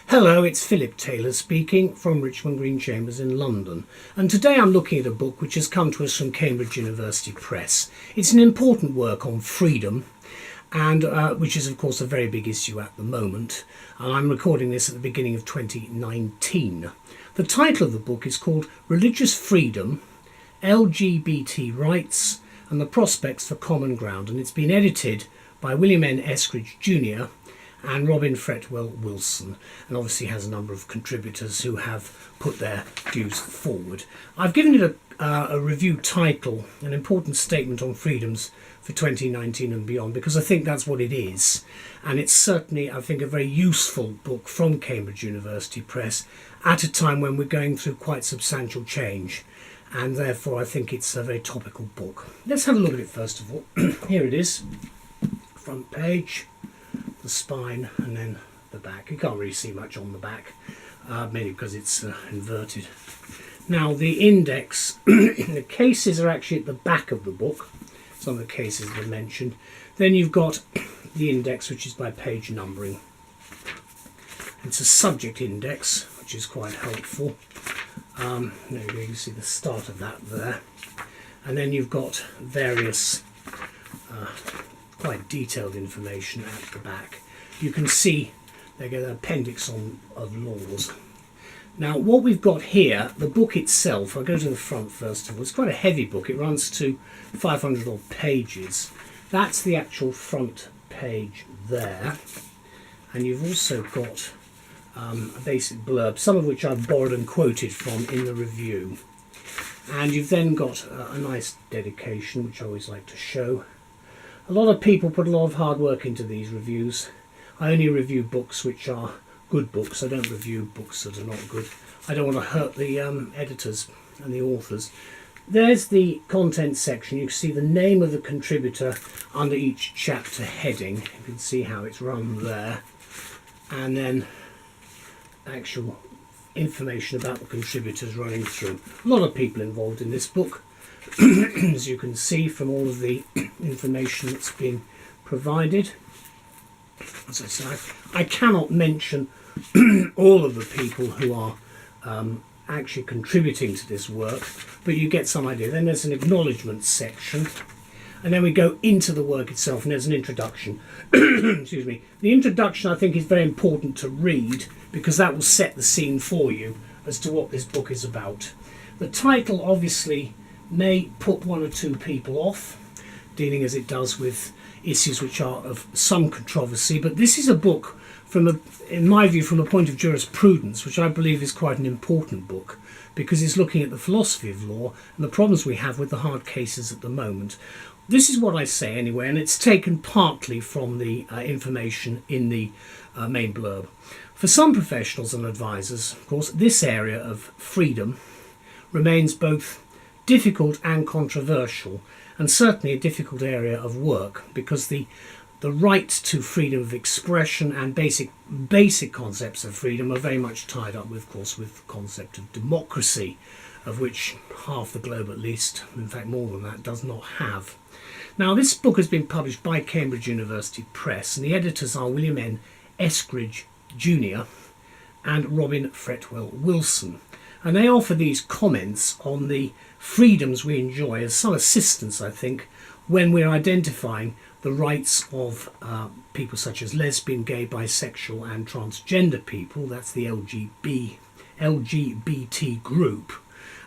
Hello, it's Philip Taylor speaking from Richmond Green Chambers in London, and today I'm looking at a book which has come to us from Cambridge University Press. It's an important work on freedom, and which is of course a very big issue at the moment, and I'm recording this at the beginning of 2019. The title of the book is called Religious Freedom, LGBT Rights and the Prospects for Common Ground, and it's been edited by William N. Eskridge Jr. and Robin Fretwell Wilson, and obviously has a number of contributors who have put their views forward. I've given it a review title, an important statement on freedoms for 2019 and beyond, because I think that's what it is, and it's certainly, I think, a very useful book from Cambridge University Press at a time when we're going through quite substantial change, and therefore I think it's a very topical book. Let's have a look at it first of all. Here it is, front page, the spine, and then the back. You can't really see much on the back, mainly because it's inverted. Now the index, the cases are actually at the back of the book, some of the cases that are mentioned. Then you've got the index, which is by page numbering. It's a subject index, which is quite helpful. There you go, you see the start of that there. And then you've got various quite detailed information at the back. You can see they get an appendix of laws. Now what we've got here, the book itself, I'll go to the front first of all. It's quite a heavy book. It runs to 500 odd pages. That's the actual front page there. And you've also got a basic blurb, some of which I've borrowed and quoted from in the review. And you've then got a nice dedication, which I always like to show. A lot of people put a lot of hard work into these reviews. I only review books which are good books. I don't review books that are not good. I don't want to hurt the editors and the authors. There's the content section. You can see the name of the contributor under each chapter heading. You can see how it's run there. And then actual information about the contributors running through. A lot of people involved in this book, as you can see from all of the information that's been provided. As I say, I cannot mention all of the people who are actually contributing to this work, but you get some idea. Then there's an acknowledgement section, and then we go into the work itself, and there's an introduction. Excuse me. The introduction, I think, is very important to read, because that will set the scene for you as to what this book is about. The title obviously may put one or two people off, dealing as it does with issues which are of some controversy, but this is a book in my view, from a point of jurisprudence, which I believe is quite an important book, because it's looking at the philosophy of law and the problems we have with the hard cases at the moment. This is what I say anyway, and it's taken partly from the information in the main blurb. For some professionals and advisors, of course, this area of freedom remains both difficult and controversial, and certainly a difficult area of work, because the right to freedom of expression and basic concepts of freedom are very much tied up, of course, with the concept of democracy, of which half the globe at least, in fact more than that, does not have. Now this book has been published by Cambridge University Press, and the editors are William N. Eskridge Jr. and Robin Fretwell Wilson, and they offer these comments on the freedoms we enjoy as some assistance, I think, when we're identifying the rights of people such as lesbian, gay, bisexual and transgender people. That's the LGBT group,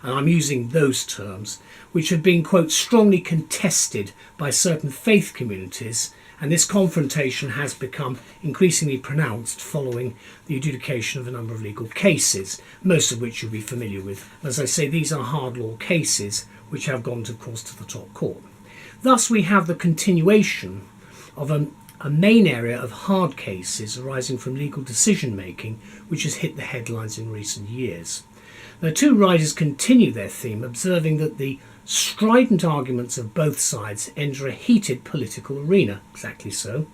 and I'm using those terms, which have been, quote, strongly contested by certain faith communities, and this confrontation has become increasingly pronounced following the adjudication of a number of legal cases, most of which you'll be familiar with. As I say, these are hard law cases which have gone, of course, to the top court. Thus we have the continuation of a main area of hard cases arising from legal decision making, which has hit the headlines in recent years. The two writers continue their theme, observing that the strident arguments of both sides enter a heated political arena, exactly so,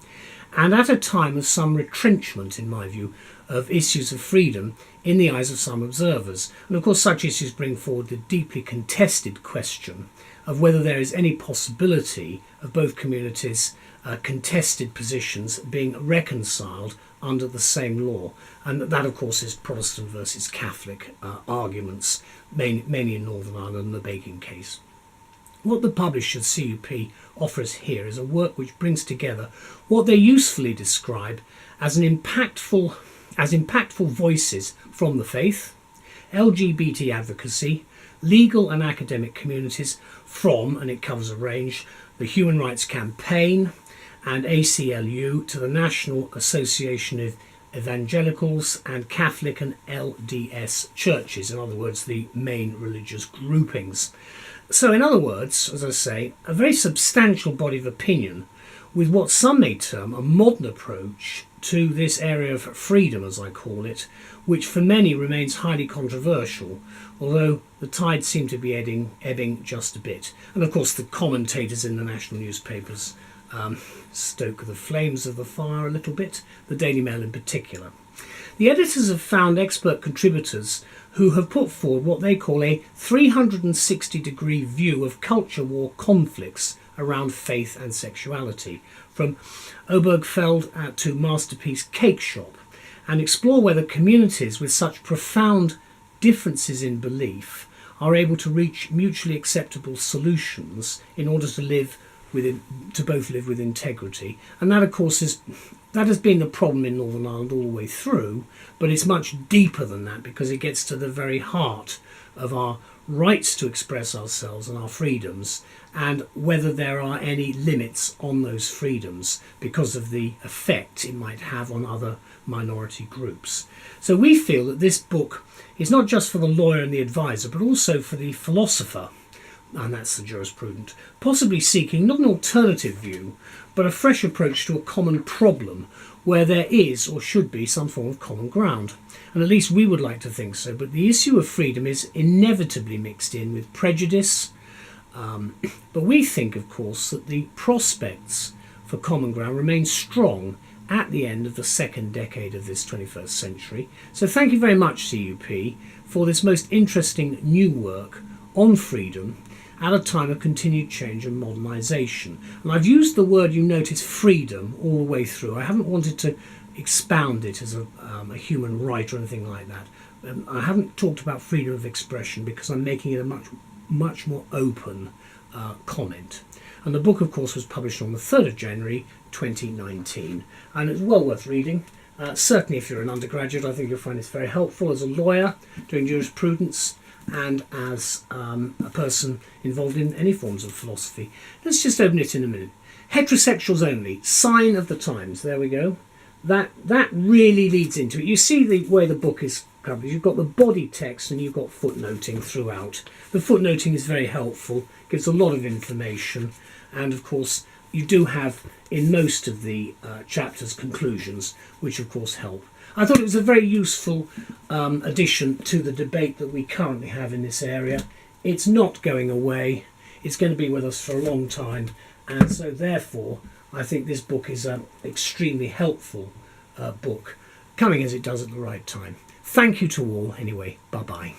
and at a time of some retrenchment, in my view, of issues of freedom in the eyes of some observers. And of course such issues bring forward the deeply contested question of whether there is any possibility of both communities' contested positions being reconciled under the same law. And that, of course, is Protestant versus Catholic arguments, mainly in Northern Ireland and the Bacon case. What the publisher CUP offers here is a work which brings together what they usefully describe as impactful voices from the faith, LGBT advocacy, legal and academic communities from, and it covers a range, the Human Rights Campaign and ACLU to the National Association of Evangelicals and Catholic and LDS churches, in other words, the main religious groupings. So, in other words, as I say, a very substantial body of opinion with what some may term a modern approach to this area of freedom, as I call it, which for many remains highly controversial, although the tide seemed to be ebbing just a bit. And of course the commentators in the national newspapers stoke the flames of the fire a little bit, the Daily Mail in particular. The editors have found expert contributors who have put forward what they call a 360-degree view of culture war conflicts around faith and sexuality, from Obergfell to Masterpiece Cake Shop, and explore whether communities with such profound differences in belief are able to reach mutually acceptable solutions in order to both live with integrity. And that, of course, that has been the problem in Northern Ireland all the way through, but it's much deeper than that because it gets to the very heart of our rights to express ourselves and our freedoms, and whether there are any limits on those freedoms because of the effect it might have on other minority groups. So we feel that this book is not just for the lawyer and the advisor, but also for the philosopher, and that's the jurisprudent, possibly seeking not an alternative view, but a fresh approach to a common problem where there is or should be some form of common ground. And at least we would like to think so, but the issue of freedom is inevitably mixed in with prejudice. But we think, of course, that the prospects for common ground remain strong at the end of the second decade of this 21st century. So thank you very much, CUP, for this most interesting new work on freedom at a time of continued change and modernisation. And I've used the word, you notice, freedom all the way through. I haven't wanted to expound it as a human right or anything like that. I haven't talked about freedom of expression because I'm making it a much more open comment. And the book, of course, was published on the 3rd of January 2019, and it's well worth reading. Certainly if you're an undergraduate, I think you'll find this very helpful as a lawyer doing jurisprudence and as a person involved in any forms of philosophy. Let's just open it in a minute. Heterosexuals only, sign of the times. There we go. That really leads into it. You see the way the book is covered. You've got the body text and you've got footnoting throughout. The footnoting is very helpful, gives a lot of information, and of course you do have in most of the chapters conclusions, which of course help. I thought it was a very useful addition to the debate that we currently have in this area. It's not going away. It's going to be with us for a long time, and so therefore I think this book is an extremely helpful book, coming as it does at the right time. Thank you to all anyway. Bye-bye.